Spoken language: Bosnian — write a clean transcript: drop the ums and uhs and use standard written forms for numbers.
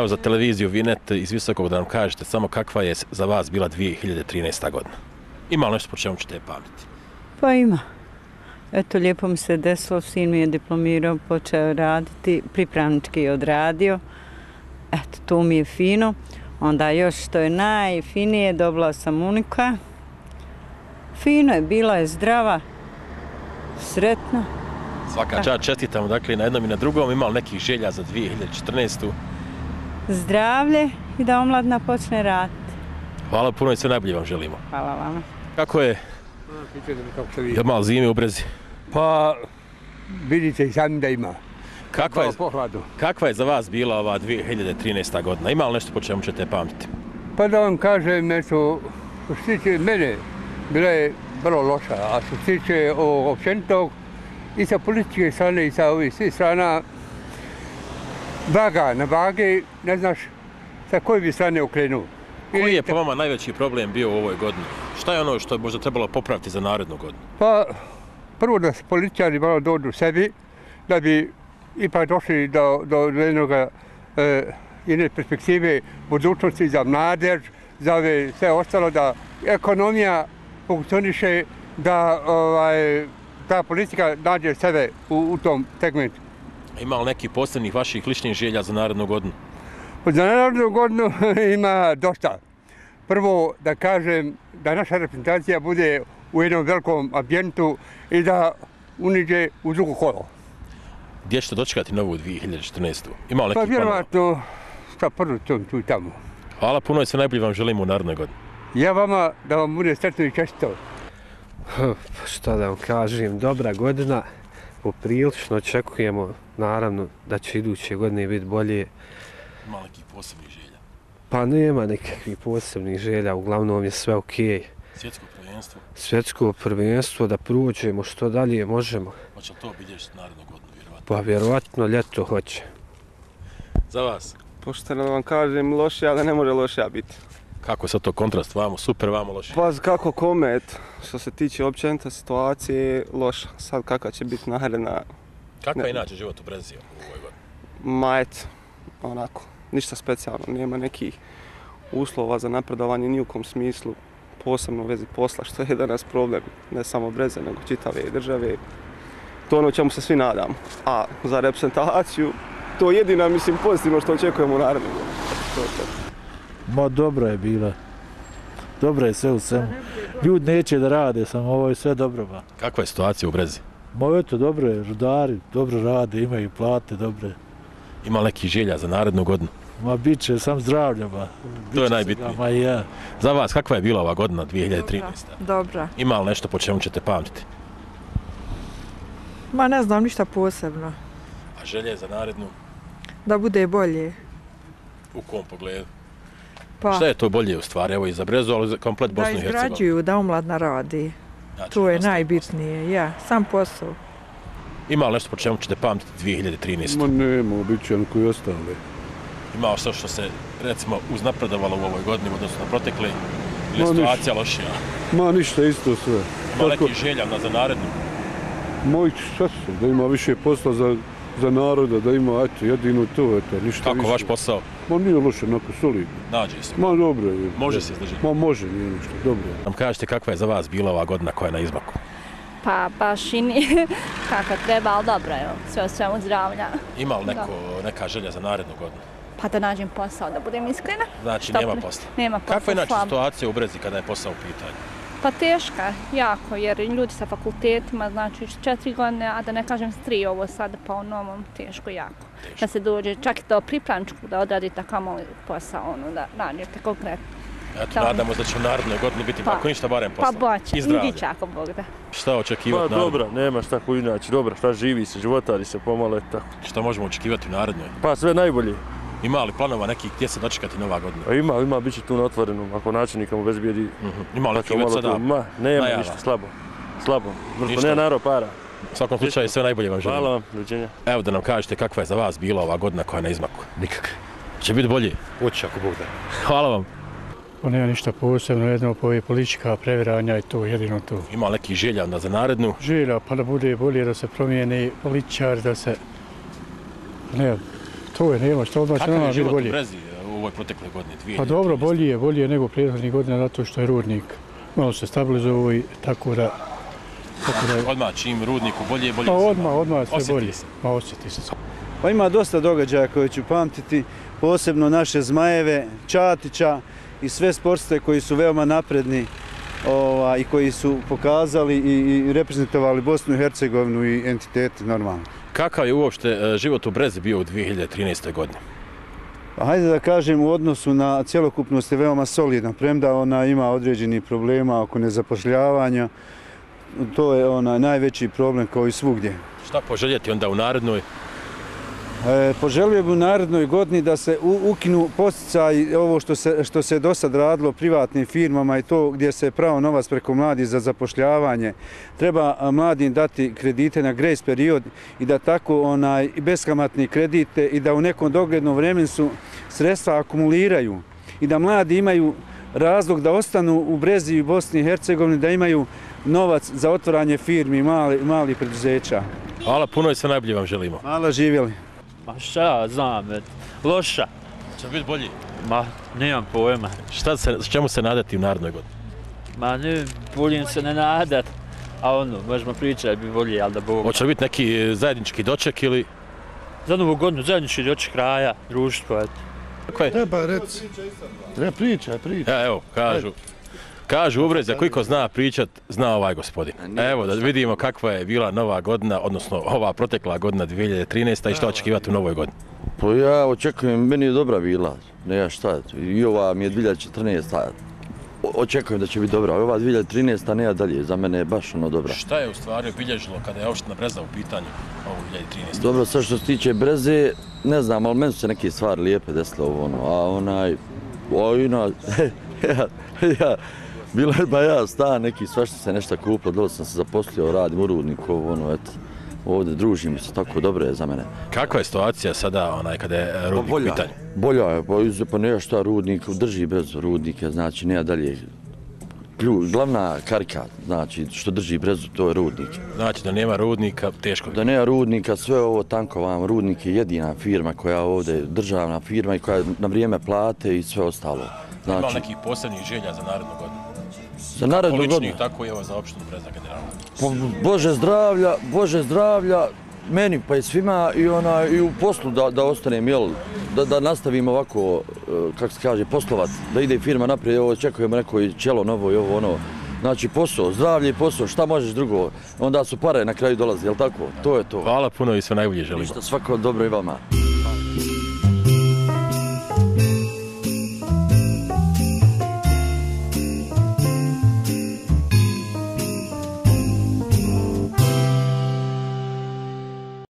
Evo za televiziju Vinet iz Visokog da nam kažete samo kakva je za vas bila 2013. godina. Ima li nešto po čemu ćete pamtiti? Pa ima. Eto, lijepo mi se desilo, sin mi je diplomirao, počeo raditi, pripravnički je odradio. Eto, to mi je fino. Onda još što je najfinije, dobila sam unuka. Fino je, bila je zdrava, sretna. Svaka čast, čestitamo dakle na jednom i na drugom. Ima li nekih želja za 2014. Zdravlje i da omladina počne raditi. Hvala puno i sve najbolje vam želimo. Hvala vama. Kako je? Je malo zime u Brezi? Pa, vidite i sami da ima. Kakva je za vas bila ova 2013. godina? Ima li nešto po čemu ćete pamtiti? Pa da vam kažem nešto, što se tiče mene, bila je vrlo loša, a što se tiče općenitog i sa političke strane i sa ovih svih strana, vaga na vage, ne znaš sa koje bi strane okrenuo. Koji je po vama najveći problem bio u ovoj godini? Šta je ono što je možda trebalo popraviti za narednu godinu? Pa, prvo da se političari malo dođu sebi, da bi ipak došli do jedne perspektive budućnosti za mladež, za ove sve ostalo, da ekonomija funkcioniše, da ta politika nađe sebe u tom segmentu. Ima li nekih posebnih vaših ličnih želja za narednu godinu? Za narednu godinu ima dosta. Prvo da kažem da naša reprezentacija bude u jednom velikom ambijentu i da uniđe u drugo kolo. Gdje ćete dočekati novu 2014. Ima li nekih planova? Pa vjerovatno sa prvom tu i tamo. Hvala puno i sve najbolje vam želimo u narednoj godini. Ja vama da vam bude sretno i čestito. Šta da vam kažem, dobra godina, poprilično očekujemo, naravno da će iduće godine biti bolje. Ima nekih posebnih želja? Pa nema nekakvih posebnih želja, uglavnom je sve okej. Svjetsko prvenstvo? Svjetsko prvenstvo, da prođemo što dalje možemo. Hoće li to obilježiti narednu godinu, vjerovatno? Pa vjerovatno ljeto hoće. Za vas? Pošteno da vam kažem, lošija da ne može lošija biti. Kako je sad to kontrast vamo, super vamo lošija? Pa kako kome, što se tiče općenita situacije, loša. Sad kakva će biti naredna... Kakva je inače život u Brezi u ovoj godini? Ma eto, onako, ništa specijalno, nema nekih uslova za napredovanje ni u kom smislu, posebno u vezi posla, što je danas problem, ne samo Breze, nego čitave države. To ono čemu se svi nadamo. A za reprezentaciju, to je jedina, mislim, pozitivno što očekujemo u narednom godinu. Ma dobro je bila. Dobro je sve u svemu. Ljudi neće da rade, samo ovo je sve dobro. Ma. Kakva je situacija u Brezi? Ma eto, dobro je, rudari dobro rade, imaju plate dobre. Ima li nekih želja za narednu godinu? Ma bit će sam zdravlja, ma. To je najbitnije. Ma i ja. Za vas, kakva je bila ova godina 2013? Dobra. Ima li nešto po čemu ćete pamtiti? Ma ne znam ništa posebno. A želje za narednu? Da bude bolje. U kom pogledu? Pa, šta je to bolje u stvari, evo i za Brezu, ali za komplet Bosnu i Hercegovinu? Da izgrađuju, da omladna radi. Znači, to je najbitnije, ja, sam posao. Ima li nešto po čemu ćete pamtiti 2013? Ma nema, bit će koji ostale. Ima što se, recimo, uznapredovalo u ovoj godini, odnosno na protekle, ili situacija lošija? Ma ništa, isto sve. Ima nekih želja za narednu? Moj šta su, da ima više posla za naroda, da ima, eto, jedino to, eto, ništa kako više. Kako vaš posao? Ma nije loše, onako solidno. Nađe se? Ma dobro je. Može se izdržati? Ma može, nije ništa, dobro je. Nam kažete kakva je za vas bila ova godina koja je na izmaku? Pa baš i nije kako treba, ali dobro je, sve o svemu zdravlja. Ima li neka želja za narednu godinu? Pa da nađem posao, da budem iskrena. Znači nema posla? Nema posla. Kakva je inače situacija u Brezi kada je posao u pitanju? Pa teška, jako, jer ljudi sa fakultetima, znači 4 godine, a da ne kažem 3 ovo sad, pa u novom teško jako. Da se dođe čak i do pripravničkog da odradite kamo posao, da nađete konkretno. Eto, nadamo se da će u narednoj godini biti ako ništa barem posla. Pa boće, idiće ako Bog da. Šta očekivati naredno? Pa dobra, nema šta ko inače, dobra, šta živi se, životari se pomalo, tako. Šta možemo očekivati u narednoj? Pa sve najbolje. Ima li planova nekih gdje se dočekati nova godina? Pa ima, bit će tu na otvorenom, ako načelnik nam obezbijedi. Ima li neki već sada najava? Nema ništa, slabo. Vrlo nema narod para. U svakom slučaju sve najbolje vam želim. Hvala vam, doviđenja. Evo da nam kažete kakva je za vas bila ova godina koja je na izmaku. Nikak. Će biti bolje? Hoće ako Bog da. Hvala vam. Pa nema ništa posebno, jedno politička previranja i to, jedino to. Ima li nekih želja onda za narednu? Želja, pa da bude bolje, da se promijeni političar, da se... Ne, To je nema, što odmah će nama biti bolje. Kakav je život u Brezi u ovoj protekle godine? Pa dobro, bolje je nego prethodnih godina zato što je Rudnik malo se stabilizovao i tako da... Odmah čim Rudniku bolje. Pa odmah sve bolje. Osjeti se. Pa ima dosta događaja koje ću pamtiti, posebno naše Zmajeve, Čatića i sve sportiste koji su veoma napredni i koji su pokazali i reprezentovali Bosnu i Hercegovinu i entitete normalno. Kakav je uopšte život u Brezi bio u 2013. godini? Pa hajde da kažem, u odnosu na cjelokupnost je veoma solidan, premda ona ima određenih problema oko nezapošljavanja. To je najveći problem kao i svugdje. Šta poželjeti onda u narednoj? Poželio bi u narednoj godini da se ukinu podsticaj ovo što se do sad radilo privatnim firmama i to gdje se pravo novac preko mladih za zapošljavanje. Treba mladim dati kredite na grace period i da tako beskamatni kredite i da u nekom doglednom vremenu sredstva akumuliraju i da mladi imaju razlog da ostanu u Brezi i Bosni i Hercegovini, da imaju novac za otvaranje firmi i malih preduzeća. Hvala puno i sve najbolje vam želimo. Hvala, živjeli. Ma šta ja znam, loša. Će biti bolji? Ma, nemam pojma. Čemu se nadati u narednoj godini? Ma ne, volim se ne nadat. A možemo pričati bi bolje, ali da Bog... Hoće li biti neki zajednički doček ili... Za Novu godinu zajednički doček kraja, društvo, eto. Treba reci. Treba pričaj. Evo, kažu u Brezi, ako iko zna pričat, zna ovaj gospodin. Evo, da vidimo kakva je bila nova godina, odnosno ova protekla godina 2013. i što očekivati u novoj godini. Pa ja očekujem, meni je dobra bila, ne ja šta, i ova mi je 2014. Očekujem da će biti dobra, ova 2013. ne ja dalje, za mene je baš dobra. Šta je u stvari obilježilo kada je opština Breza u pitanju ovu 2013? Dobro, sad što se tiče Breze, ne znam, ali meni su se neke stvari lijepe desile bilo je ba ja stan, neki svašta se nešto kupilo, dole sam se zaposlio, radim u Rudniku, ovdje družimo se, tako dobro je za mene. Kakva je situacija sada kada je Rudnik u pitanju? Bolja je, pa ne šta Rudnik, drži Brezu Rudnike, znači nema dalje. Glavna karika, znači što drži Brezu, to je Rudnik. Znači da nema Rudnika, teško. Da nema Rudnika, sve ovo tanko vam, Rudnik je jedina firma koja je ovdje državna firma i koja na vrijeme plate i sve ostalo. Ima li nekih posebnih želja za narednu godinu? Za narednu godinu? Ličnih, tako i ovo za opštinu Breza generalno. Bože zdravlja, meni pa i svima i u poslu da ostanem, da nastavim ovako, kako se kaže, poslovat, da ide firma naprijed, očekujemo neko čelo novo i ovo Znači posao, zdravlje i posao, šta možeš drugo, onda su pare na kraju dolazi, jel tako? To je to. Hvala puno i sve najbolje želimo. Ništa, svako dobro i vama.